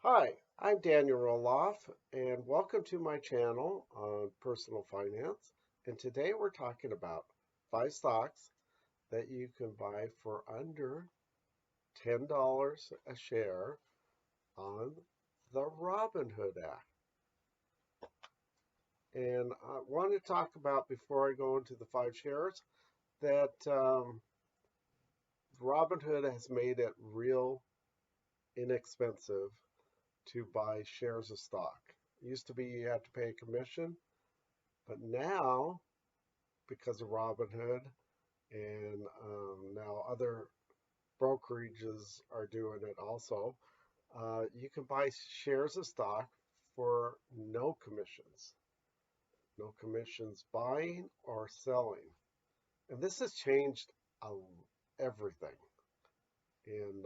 Hi, I'm Daniel Roloff, and welcome to my channel on personal finance. And today we're talking about 5 stocks that you can buy for under $10 a share on the Robinhood app. And I want to talk about, before I go into the 5 shares, that Robinhood has made it real inexpensive to buy shares of stock. It used to be you had to pay a commission. But now, because of Robinhood and now other brokerages are doing it also, you can buy shares of stock for no commissions. No commissions buying or selling. And this has changed everything in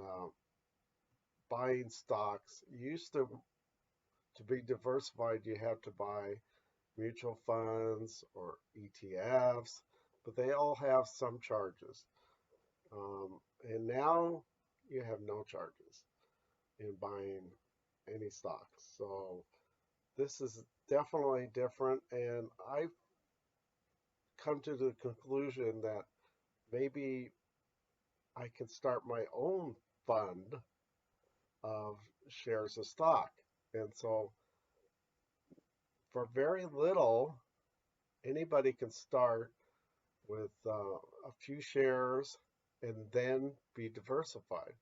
buying stocks. Used to be diversified, you had to buy mutual funds or ETFs, but they all have some charges. And now you have no charges in buying any stocks. So this is definitely different. And I've come to the conclusion that maybe I can start my own fund of shares of stock. And so for very little, anybody can start with a few shares and then be diversified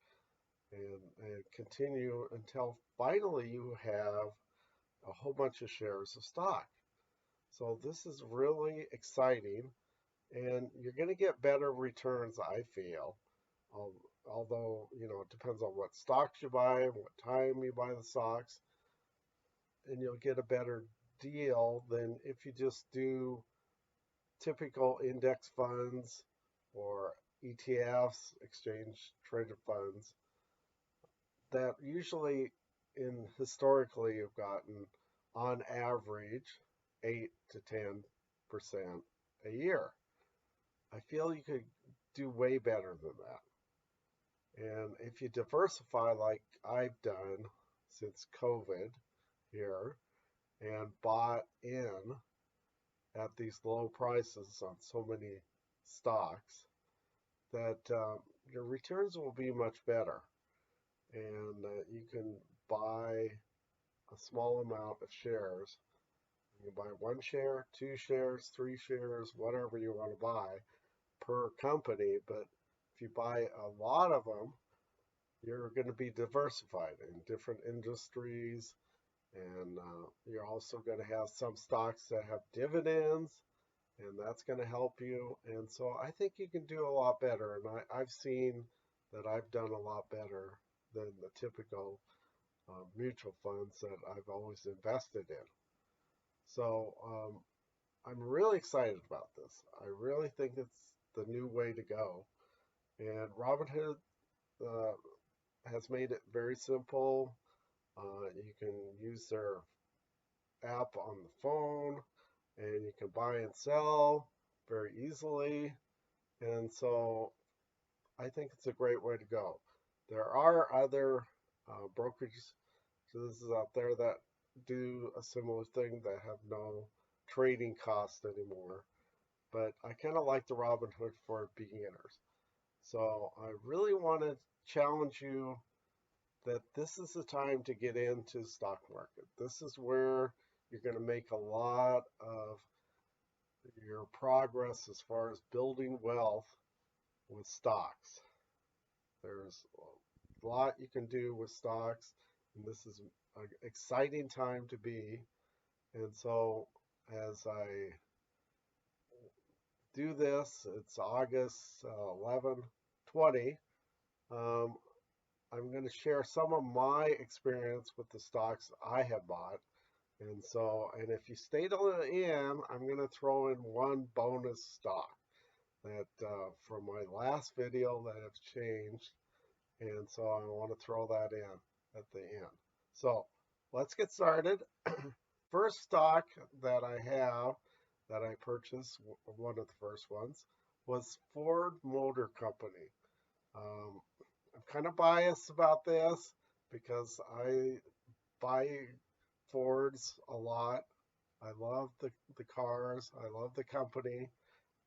and continue until finally you have a whole bunch of shares of stock. So this is really exciting, and you're going to get better returns, I feel. Although, it depends on what stocks you buy and what time you buy the stocks, and you'll get a better deal than if you just do typical index funds or ETFs, exchange traded funds, that usually historically have gotten on average 8 to 10% a year. I feel you could do way better than that. And if you diversify like I've done since COVID here and bought in at these low prices on so many stocks, that your returns will be much better. And you can buy a small amount of shares. You can buy 1 share, 2 shares, 3 shares, whatever you want to buy per company. But if you buy a lot of them, you're going to be diversified in different industries. And you're also going to have some stocks that have dividends, and that's going to help you. And so I think you can do a lot better. And I've seen that I've done a lot better than the typical mutual funds that I've always invested in. So I'm really excited about this. I really think it's the new way to go. And Robinhood uh, has made it very simple. You can use their app on the phone, and you can buy and sell very easily. And so I think it's a great way to go. There are other brokerages out there that do a similar thing that have no trading cost anymore. But I kind of like the Robinhood for beginners. So I really want to challenge you that this is the time to get into the stock market. This is where you're going to make a lot of your progress as far as building wealth with stocks. There's a lot you can do with stocks, and this is an exciting time to be. And so, as I do this, it's August 11, 20. Um, I'm going to share some of my experience with the stocks I have bought. And so, and if you stay till the end, I'm going to throw in one bonus stock that from my last video that have changed. And so I want to throw that in at the end. So let's get started. First stock that I have that I purchased, one of the first ones, was Ford Motor Company. I'm kind of biased about this because I buy Fords a lot. I love the cars. I love the company.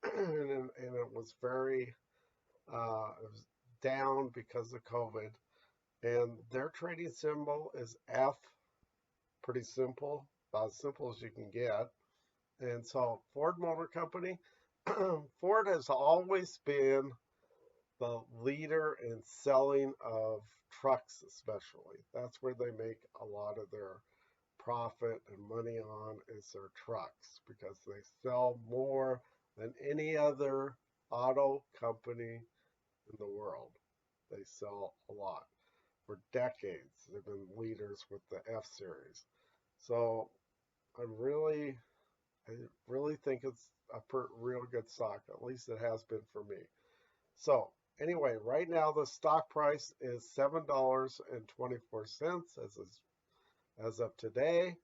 And it was very it was down because of COVID. And their trading symbol is F. Pretty simple, about as simple as you can get. And so Ford Motor Company, Ford has always been the leader in selling of trucks, especially. That's where they make a lot of their profit and money on is their trucks because they sell more than any other auto company in the world. They sell a lot. For decades, they've been leaders with the F series. So I really, I really think it's a real good stock. At least it has been for me. So anyway, right now the stock price is $7.24 as of today.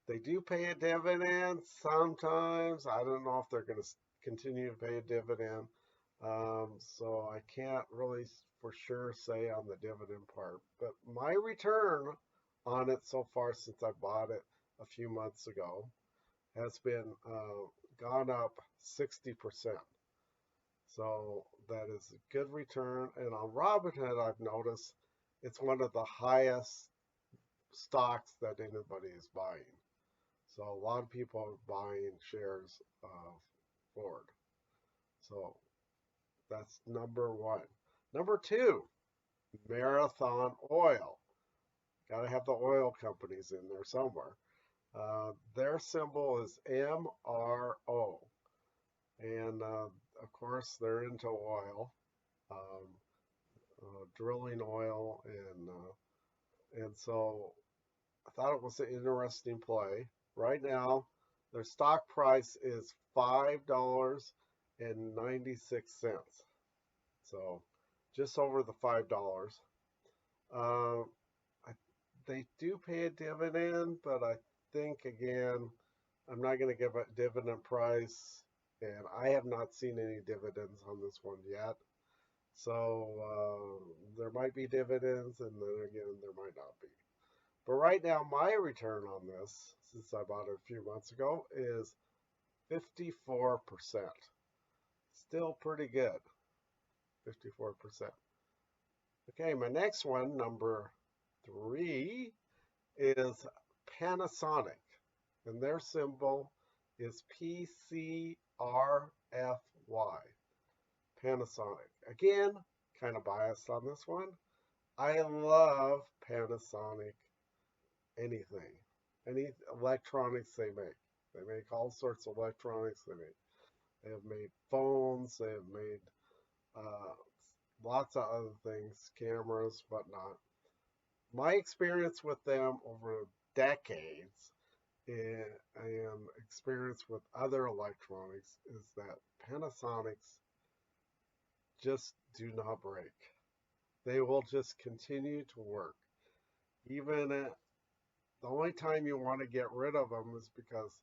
They do pay a dividend sometimes. I don't know if they're going to continue to pay a dividend. So I can't really for sure say on the dividend part. But my return on it so far since I bought it a few months ago has been gone up 60%. So that is a good return. And on Robinhood, I've noticed it's one of the highest stocks that anybody is buying. So a lot of people are buying shares of Ford. So that's number one. Number two, Marathon Oil. Got to have the oil companies in there somewhere. Their symbol is MRO. And of course, they're into oil, um, drilling oil. And so I thought it was an interesting play. Right now, their stock price is $5.96. So just over the $5. Uh, I, they do pay a dividend, but I think again, I'm not going to give a dividend price, and I have not seen any dividends on this one yet. So there might be dividends, and then again, there might not be. But right now, my return on this, since I bought it a few months ago, is 54%. Still pretty good, 54%. Okay, my next one, number three, is Panasonic. And their symbol is PCRFY. Panasonic. Again, kind of biased on this one. I love Panasonic anything, any electronics they make. They make all sorts of electronics. They have made phones. They have made uh, lots of other things, cameras, whatnot. My experience with them over decades and experience with other electronics is that Panasonics just do not break. They will just continue to work. Even the only time you want to get rid of them is because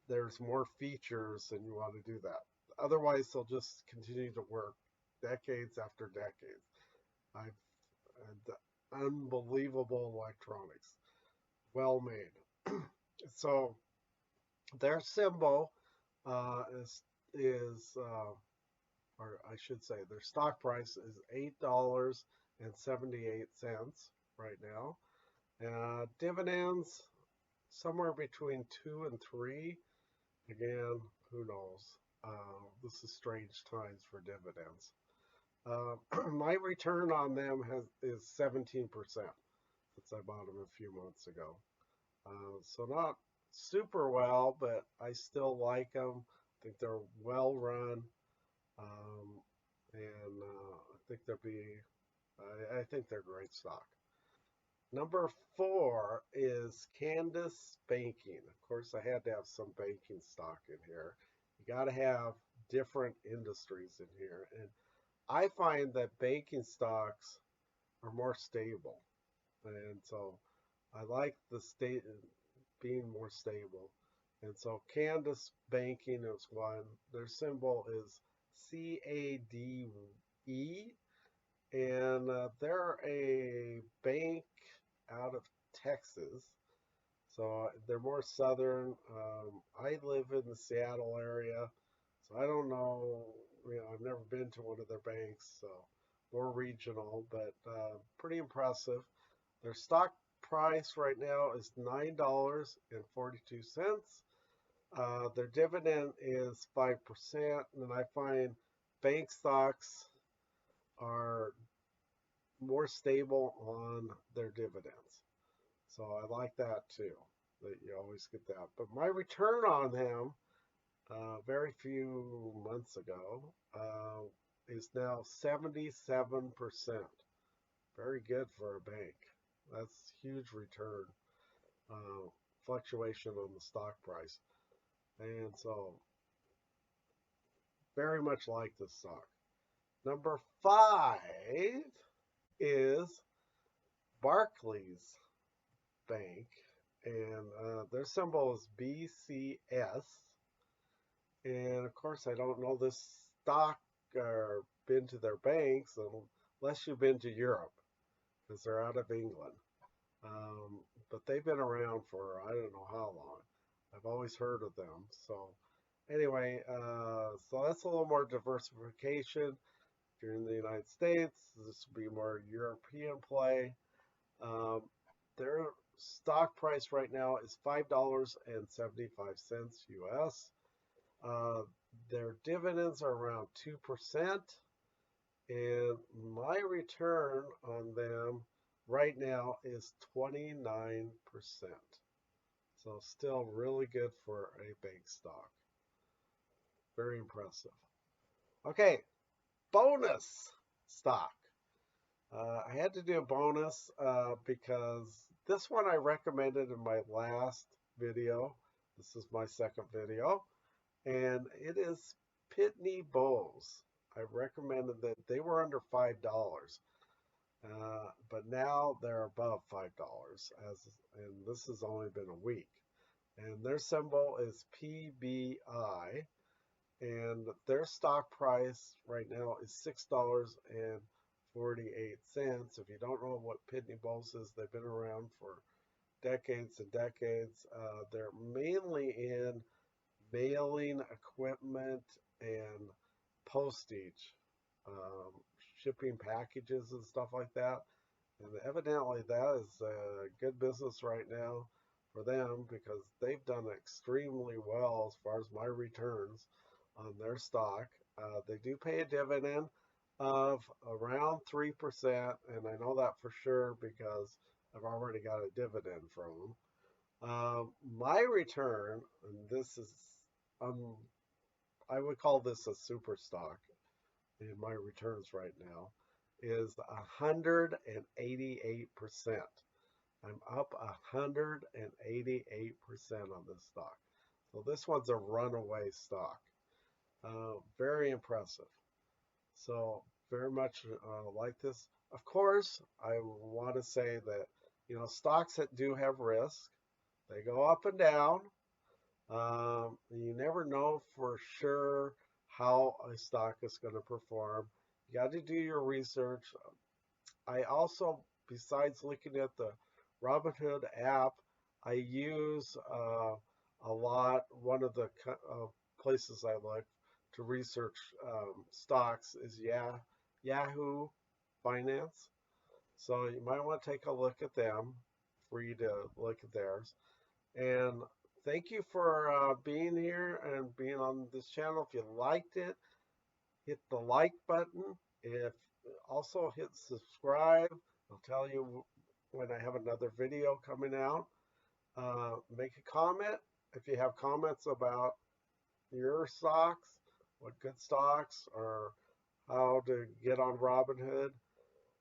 there's more features and you want to do that. Otherwise, they'll just continue to work decades after decades. I've had unbelievable electronics, well made. So their symbol is or I should say, their stock price is $8.78 right now. Dividends somewhere between 2 and 3. Again, who knows? This is strange times for dividends. My return on them is 17% since I bought them a few months ago. So not super well, but I still like them. I think they're well run, and I think they're great stock. Number four is Candace Banking. Of course, I had to have some banking stock in here. You got to have different industries in here, and I find that banking stocks are more stable, and so I like the state being more stable. And so Candace Banking is one. Their symbol is CADE, and they're a bank out of Texas. So they're more southern. I live in the Seattle area, so I don't know. I've never been to one of their banks, so more regional, but pretty impressive. Their stock price right now is $9.42. Their dividend is 5%, and I find bank stocks are more stable on their dividends. So I like that too, that you always get that. But my return on them, very few months ago, is now 77%. Very good for a bank. That's huge return, fluctuation on the stock price. And so, very much like this stock. Number 5 is Barclays Bank, and their symbol is BCS. And of course, I don't know this stock or been to their banks unless you've been to Europe, because they're out of England. But they've been around for I don't know how long. I've always heard of them. So anyway, so that's a little more diversification. If you're in the United States, this would be more European play. Their stock price right now is $5.75 US. Their dividends are around 2%, and my return on them right now is 29%. So still really good for a bank stock. Very impressive. Okay, bonus stock. I had to do a bonus because this one I recommended in my last video. This is my second video, and it is Pitney Bowes. I recommended that they were under $5, but now they're above $5, and this has only been a week. And their symbol is PBI, and their stock price right now is $6.48. If you don't know what Pitney Bowes is, they've been around for decades and decades. They're mainly in mailing equipment and postage, shipping packages and stuff like that. And evidently that is a good business right now for them because they've done extremely well as far as my returns on their stock. They do pay a dividend of around 3%, and I know that for sure because I've already got a dividend from them. My return, and this is, I would call this a super stock in my returns right now, is 188%. I'm up 188% on this stock. So this one's a runaway stock. Very impressive. So very much like this. Of course, I want to say that, stocks that do have risk, they go up and down. You never know for sure how a stock is going to perform. You got to do your research. I also, besides looking at the Robinhood app, I use a lot. One of the places I look to research stocks is Yahoo Finance. So you might want to take a look at them, free to look at theirs. And thank you for being here and being on this channel. If you liked it, hit the like button. If also hit subscribe. I'll tell you when I have another video coming out. Make a comment if you have comments about your stocks, what good stocks, or how to get on Robinhood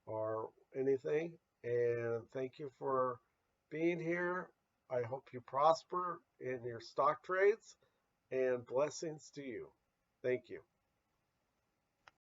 or anything. And thank you for being here. I hope you prosper in your stock trades, and blessings to you. Thank you.